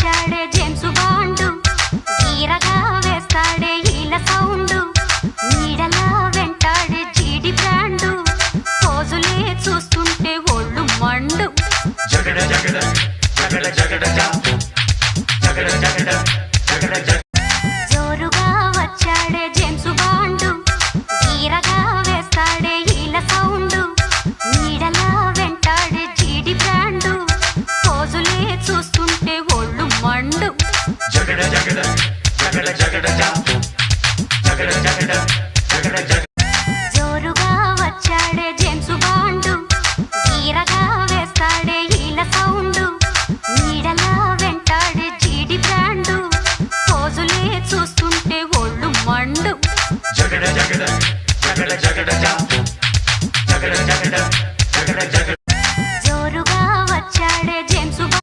వచ్చాడే James bond ఈరగా వేస్తాడే ఈల sound నీడలా వెంటాడే జీడి బ్రాండు పోజులే చూస్తుంటే ఒళ్ళు మండు జగడ జగడ జగడ జగడ జగడ జగడ జగడ జోరుగా వచ్చాడే జేమ్స్ బాండు ఈరగా వేస్తాడే ఈల సౌండు నీడలా వెంటాడే జీడి బ్రాండు పోజులే చూస్తుంటే